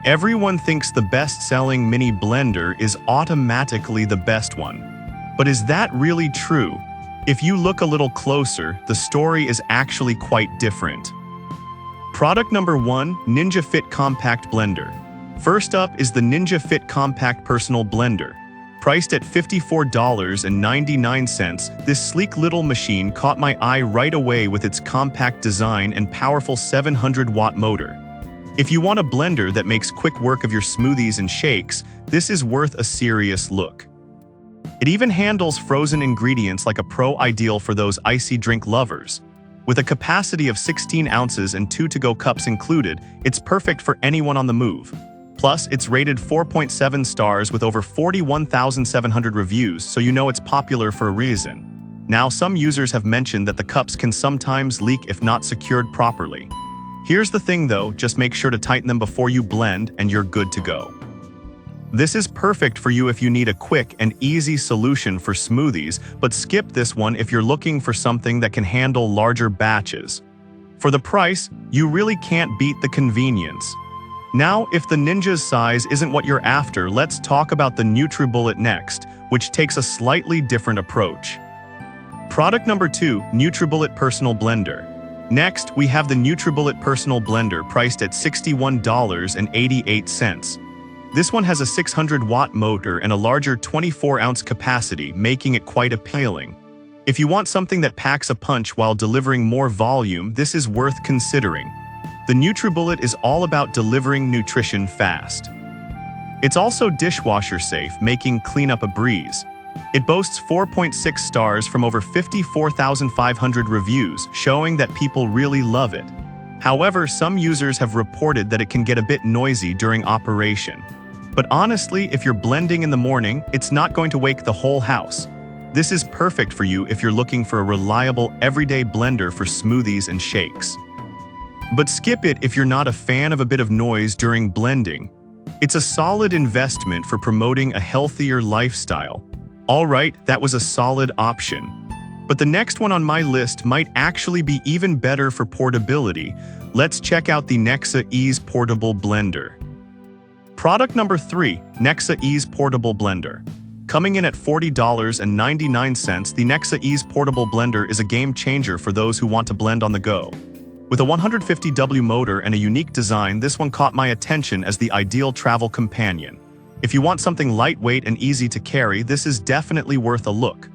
Everyone thinks the best-selling mini blender is automatically the best one. But is that really true? If you look a little closer, the story is actually quite different. Product number 1, Ninja Fit Compact Blender. First up is the Ninja Fit Compact Personal Blender. Priced at $54.99, this sleek little machine caught my eye right away with its compact design and powerful 700-watt motor. If you want a blender that makes quick work of your smoothies and shakes, this is worth a serious look. It even handles frozen ingredients like a pro, ideal for those icy drink lovers. With a capacity of 16 ounces and 2 to-go cups included, it's perfect for anyone on the move. Plus, it's rated 4.7 stars with over 41,700 reviews, so you know it's popular for a reason. Now, some users have mentioned that the cups can sometimes leak if not secured properly. Here's the thing though, just make sure to tighten them before you blend and you're good to go. This is perfect for you if you need a quick and easy solution for smoothies, but skip this one if you're looking for something that can handle larger batches. For the price, you really can't beat the convenience. Now, if the Ninja's size isn't what you're after, let's talk about the NutriBullet next, which takes a slightly different approach. Product number 2, NutriBullet Personal Blender. Next, we have the NutriBullet Personal Blender priced at $61.88. This one has a 600-watt motor and a larger 24-ounce capacity, making it quite appealing. If you want something that packs a punch while delivering more volume, this is worth considering. The NutriBullet is all about delivering nutrition fast. It's also dishwasher safe, making cleanup a breeze. It boasts 4.6 stars from over 54,500 reviews, showing that people really love it. However, some users have reported that it can get a bit noisy during operation. But honestly, if you're blending in the morning, it's not going to wake the whole house. This is perfect for you if you're looking for a reliable, everyday blender for smoothies and shakes. But skip it if you're not a fan of a bit of noise during blending. It's a solid investment for promoting a healthier lifestyle. Alright, that was a solid option. But the next one on my list might actually be even better for portability. Let's check out the Nexa Ease Portable Blender. Product number 3, Nexa Ease Portable Blender. Coming in at $40.99, the Nexa Ease Portable Blender is a game changer for those who want to blend on the go. With a 150W motor and a unique design, this one caught my attention as the ideal travel companion. If you want something lightweight and easy to carry, this is definitely worth a look.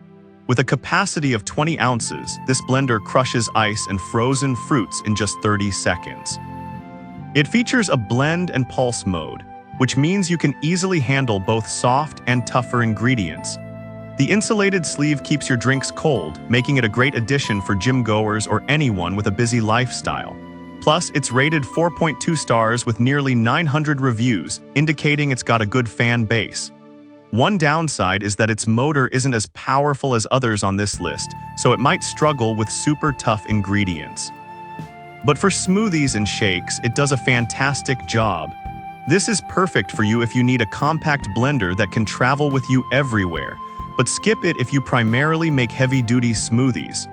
With a capacity of 20 ounces, this blender crushes ice and frozen fruits in just 30 seconds. It features a blend and pulse mode, which means you can easily handle both soft and tougher ingredients. The insulated sleeve keeps your drinks cold, making it a great addition for gym goers or anyone with a busy lifestyle. Plus, it's rated 4.2 stars with nearly 900 reviews, indicating it's got a good fan base. One downside is that its motor isn't as powerful as others on this list, so it might struggle with super tough ingredients. But for smoothies and shakes, it does a fantastic job. This is perfect for you if you need a compact blender that can travel with you everywhere, but skip it if you primarily make heavy-duty smoothies.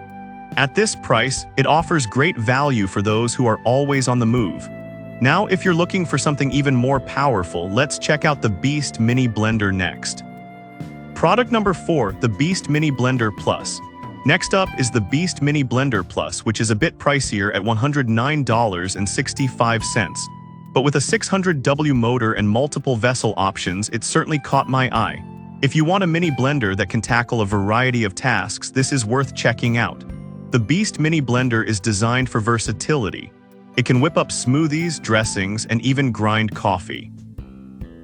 At this price, it offers great value for those who are always on the move. Now, if you're looking for something even more powerful, let's check out the Beast Mini Blender next. Product number 4, the Beast Mini Blender Plus. Next up is the Beast Mini Blender Plus, which is a bit pricier at $109.65. But with a 600W motor and multiple vessel options, it certainly caught my eye. If you want a mini blender that can tackle a variety of tasks, this is worth checking out. The Beast Mini Blender is designed for versatility. It can whip up smoothies, dressings, and even grind coffee.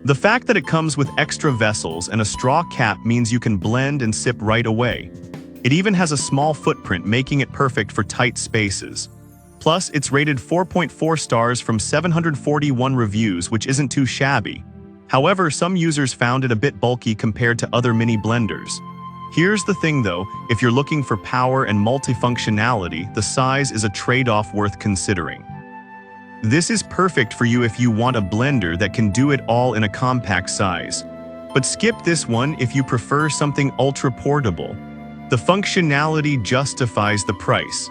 The fact that it comes with extra vessels and a straw cap means you can blend and sip right away. It even has a small footprint, making it perfect for tight spaces. Plus, it's rated 4.4 stars from 741 reviews, which isn't too shabby. However, some users found it a bit bulky compared to other mini blenders. Here's the thing though, if you're looking for power and multifunctionality, the size is a trade-off worth considering. This is perfect for you if you want a blender that can do it all in a compact size. But skip this one if you prefer something ultra-portable. The functionality justifies the price.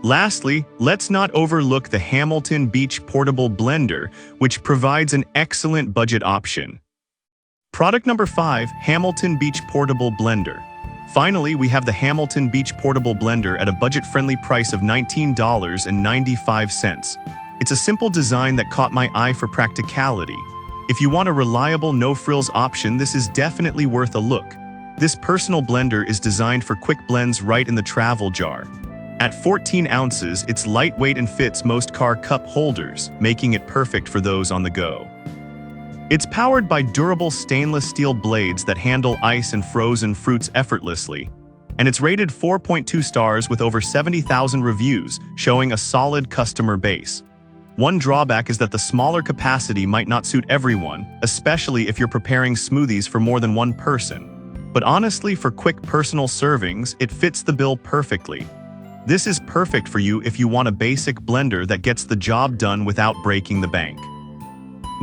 Lastly, let's not overlook the Hamilton Beach Portable Blender, which provides an excellent budget option. Product number 5, Hamilton Beach Portable Blender. Finally, we have the Hamilton Beach Portable Blender at a budget-friendly price of $19.95. It's a simple design that caught my eye for practicality. If you want a reliable, no-frills option, this is definitely worth a look. This personal blender is designed for quick blends right in the travel jar. At 14 ounces, it's lightweight and fits most car cup holders, making it perfect for those on the go. It's powered by durable stainless steel blades that handle ice and frozen fruits effortlessly, and it's rated 4.2 stars with over 70,000 reviews, showing a solid customer base. One drawback is that the smaller capacity might not suit everyone, especially if you're preparing smoothies for more than one person. But honestly, for quick personal servings, it fits the bill perfectly. This is perfect for you if you want a basic blender that gets the job done without breaking the bank.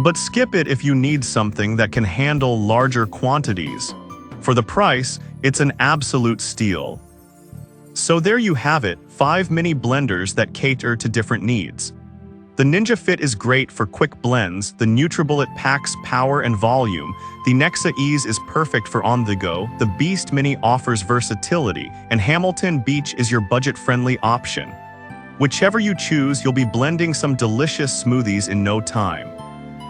But skip it if you need something that can handle larger quantities. For the price, it's an absolute steal. So there you have it, 5 mini blenders that cater to different needs. The Ninja Fit is great for quick blends, the NutriBullet packs power and volume, the Nexa Ease is perfect for on-the-go, the Beast Mini offers versatility, and Hamilton Beach is your budget-friendly option. Whichever you choose, you'll be blending some delicious smoothies in no time.